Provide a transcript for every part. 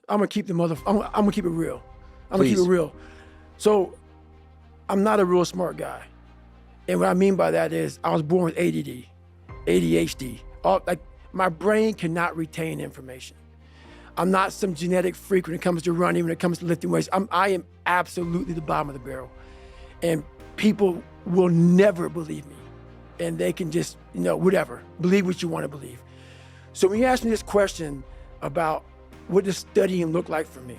I'm gonna keep I'm gonna keep it real. I'm gonna keep it real. So I'm not a real smart guy. And what I mean by that is I was born with ADD, ADHD. Like my brain cannot retain information. I'm not some genetic freak when it comes to running, when it comes to lifting weights. I am absolutely the bottom of the barrel. And people will never believe me. And they can just, whatever, believe what you want to believe. So when you ask me this question about what does studying look like for me,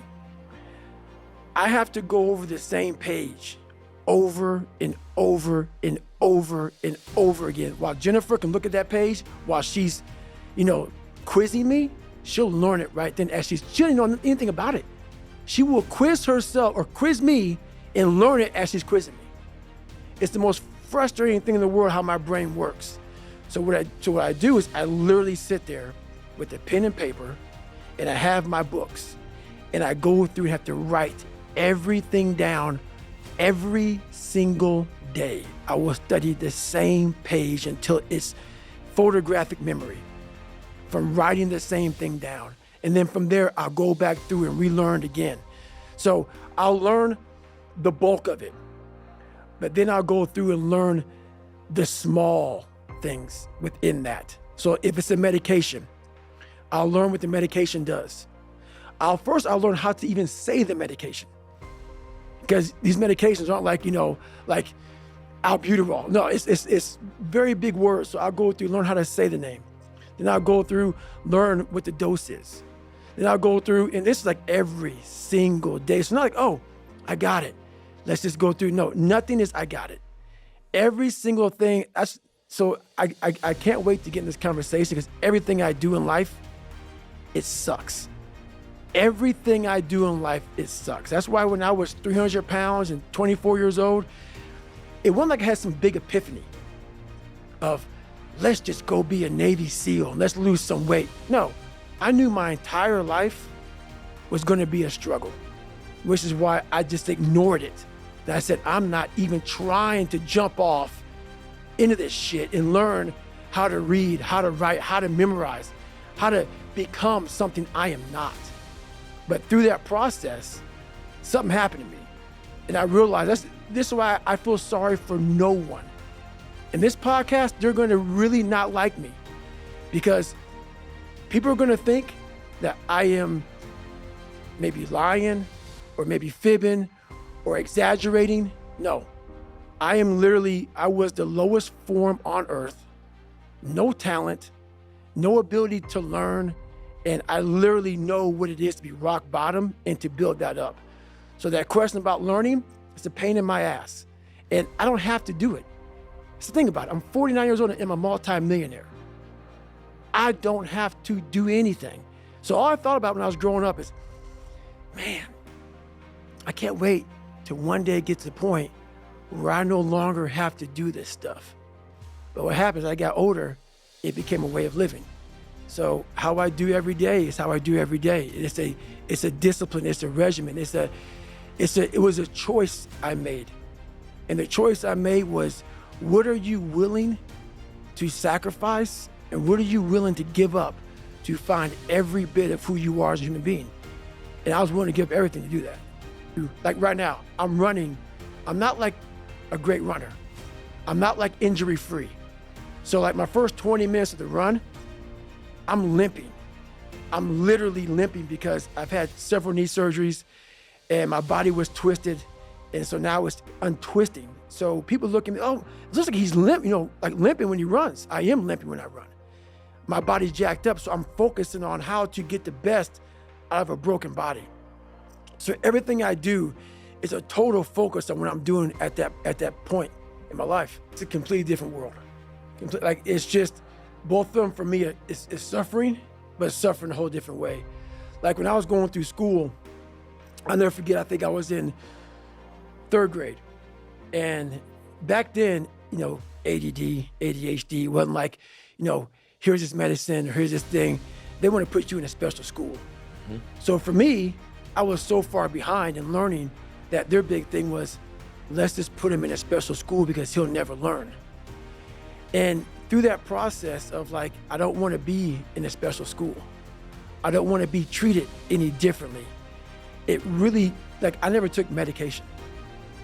I have to go over the same page over and over and over and over again. While Jennifer can look at that page while she's, quizzing me, she'll learn it right then as she doesn't know anything about it. She will quiz herself or quiz me and learn it as she's quizzing me. It's the most frustrating thing in the world how my brain works. So what I do is I literally sit there with a pen and paper and I have my books and I go through and have to write everything down every single day. I will study the same page until it's photographic memory from writing the same thing down. And then from there, I'll go back through and relearn again. So I'll learn the bulk of it, but then I'll go through and learn the small things within that. So if it's a medication, I'll learn what the medication does. I'll learn how to even say the medication. Because these medications aren't like, like albuterol. No, it's very big words. So I'll go through, learn how to say the name. Then I'll go through, learn what the dose is. Then I'll go through, and this is like every single day. So not like, oh, I got it. Let's just go through. No, nothing is I got it. Every single thing. So I can't wait to get in this conversation because everything I do in life, it sucks. Everything I do in life, it sucks. That's why when I was 300 pounds and 24 years old, it wasn't like I had some big epiphany of, let's just go be a Navy SEAL and let's lose some weight. No, I knew my entire life was gonna be a struggle, which is why I just ignored it. And I said, I'm not even trying to jump off into this shit and learn how to read, how to write, how to memorize, how to become something I am not. But through that process, something happened to me. And I realized this is why I feel sorry for no one. In this podcast, they're gonna really not like me because people are gonna think that I am maybe lying or maybe fibbing or exaggerating. No, I was the lowest form on earth, no talent, no ability to learn, and I literally know what it is to be rock bottom and to build that up. So that question about learning, it's a pain in my ass. And I don't have to do it. So think about it, I'm 49 years old and I'm a multi-millionaire. I don't have to do anything. So all I thought about when I was growing up is, man, I can't wait till one day get to the point where I no longer have to do this stuff. But what happens, as I got older, it became a way of living. So how I do every day is how I do every day. It's a discipline, it's a regimen, it was a choice I made. And the choice I made was, what are you willing to sacrifice and what are you willing to give up to find every bit of who you are as a human being? And I was willing to give up everything to do that. Like right now, I'm running. I'm not like a great runner. I'm not like injury free. So like my first 20 minutes of the run, I'm limping. I'm literally limping because I've had several knee surgeries and my body was twisted. And so now it's untwisting. So people look at me, oh, it looks like he's limp, like limping when he runs. I am limping when I run. My body's jacked up, so I'm focusing on how to get the best out of a broken body. So everything I do is a total focus on what I'm doing at that point in my life. It's a completely different world. Like it's just, both of them for me is suffering, but it's suffering a whole different way. Like when I was going through school, I'll never forget, I think I was in 3rd grade. And back then, ADD, ADHD wasn't like, here's this medicine, or here's this thing. They want to put you in a special school. Mm-hmm. So for me, I was so far behind in learning that their big thing was, let's just put him in a special school because he'll never learn. And through that process of like, I don't want to be in a special school. I don't want to be treated any differently. It really, like, I never took medication.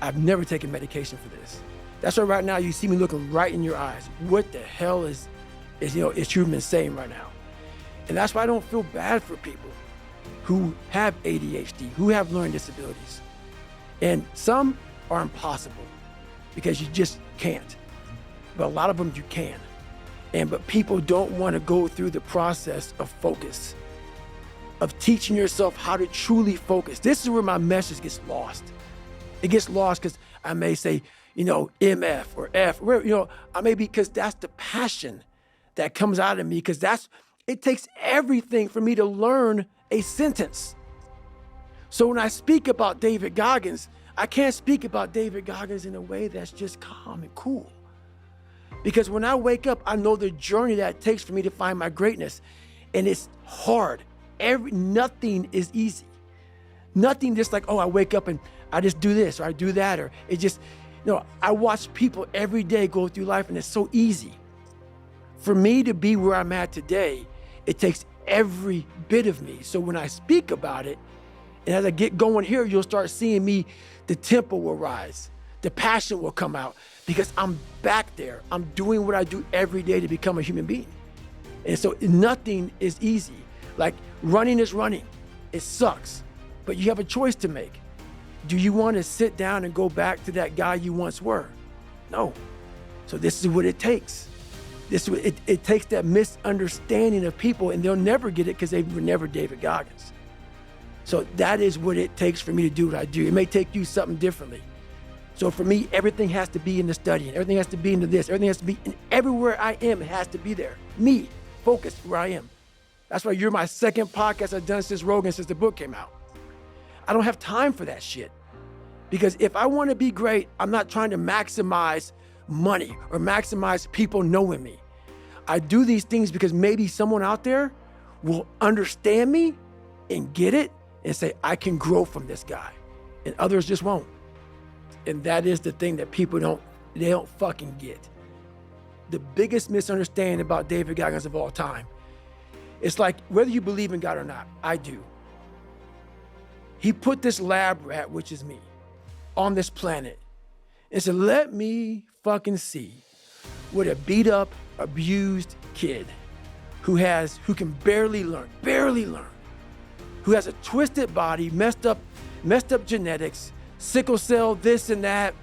I've never taken medication for this. That's why right now you see me looking right in your eyes. What the hell is Huberman saying right now? And that's why I don't feel bad for people who have ADHD, who have learning disabilities. And some are impossible because you just can't. But a lot of them you can. But people don't want to go through the process of focus, of teaching yourself how to truly focus. This is where my message gets lost. It gets lost because I may say, MF or F, I may be, because that's the passion that comes out of me, because it takes everything for me to learn a sentence. So when I speak about David Goggins, I can't speak about David Goggins in a way that's just calm and cool. Because when I wake up, I know the journey that it takes for me to find my greatness. And it's hard. Nothing is easy. Nothing just like, I wake up and I just do this or I do that, or it just, I watch people every day go through life and it's so easy. For me to be where I'm at today, it takes every bit of me. So when I speak about it, and as I get going here, you'll start seeing me, the tempo will rise, the passion will come out, because I'm back there. I'm doing what I do every day to become a human being. And so nothing is easy. Like running is running. It sucks, but you have a choice to make. Do you want to sit down and go back to that guy you once were? No. So this is what it takes. It takes that misunderstanding of people, and they'll never get it because they were never David Goggins. So that is what it takes for me to do what I do. It may take you something differently. So for me, everything has to be in the studying. Everything has to be into this. Everything has to be, and everywhere I am, it has to be there. Me, focused where I am. That's why you're my second podcast I've done since the book came out. I don't have time for that shit. Because if I want to be great, I'm not trying to maximize money or maximize people knowing me. I do these things because maybe someone out there will understand me and get it and say, I can grow from this guy. And others just won't. And that is the thing that people don't fucking get. The biggest misunderstanding about David Goggins of all time. It's like, whether you believe in God or not, I do. He put this lab rat, which is me, on this planet and said, let me fucking see what a beat up, abused kid who can barely learn, who has a twisted body, messed up genetics, sickle cell, this and that.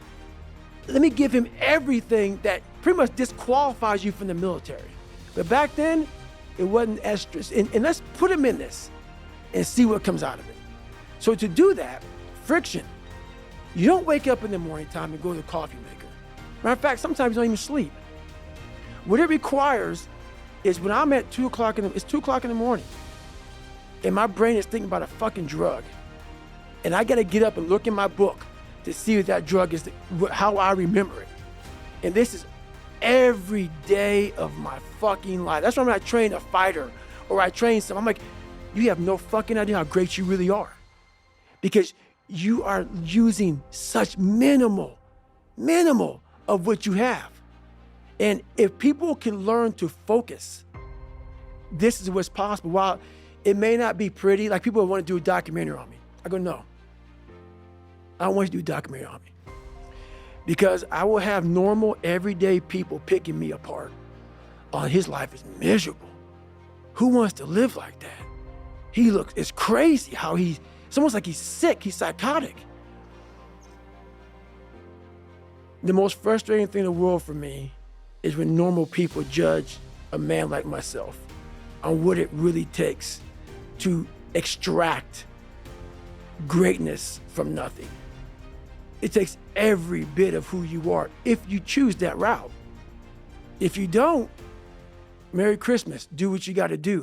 Let me give him everything that pretty much disqualifies you from the military. But back then, it wasn't as strict. And let's put him in this and see what comes out of it. So to do that, friction. You don't wake up in the morning time and go to the coffee maker. Matter of fact, sometimes you don't even sleep. What it requires is when I'm at 2 o'clock it's 2 o'clock in the morning, and my brain is thinking about a fucking drug. And I gotta get up and look in my book to see if that drug is how I remember it. And this is every day of my fucking life. That's why when I train a fighter or I train someone, I'm like, you have no fucking idea how great you really are. Because you are using such minimal of what you have. And if people can learn to focus, this is what's possible. While it may not be pretty, like people want to do a documentary on me. I go, no. I don't want you to do a documentary on me. Because I will have normal, everyday people picking me apart. Oh, his life is miserable. Who wants to live like that? It's crazy how it's almost like he's sick, he's psychotic. The most frustrating thing in the world for me is when normal people judge a man like myself on what it really takes to extract greatness from nothing. It takes every bit of who you are if you choose that route. If you don't, Merry Christmas, do what you gotta do.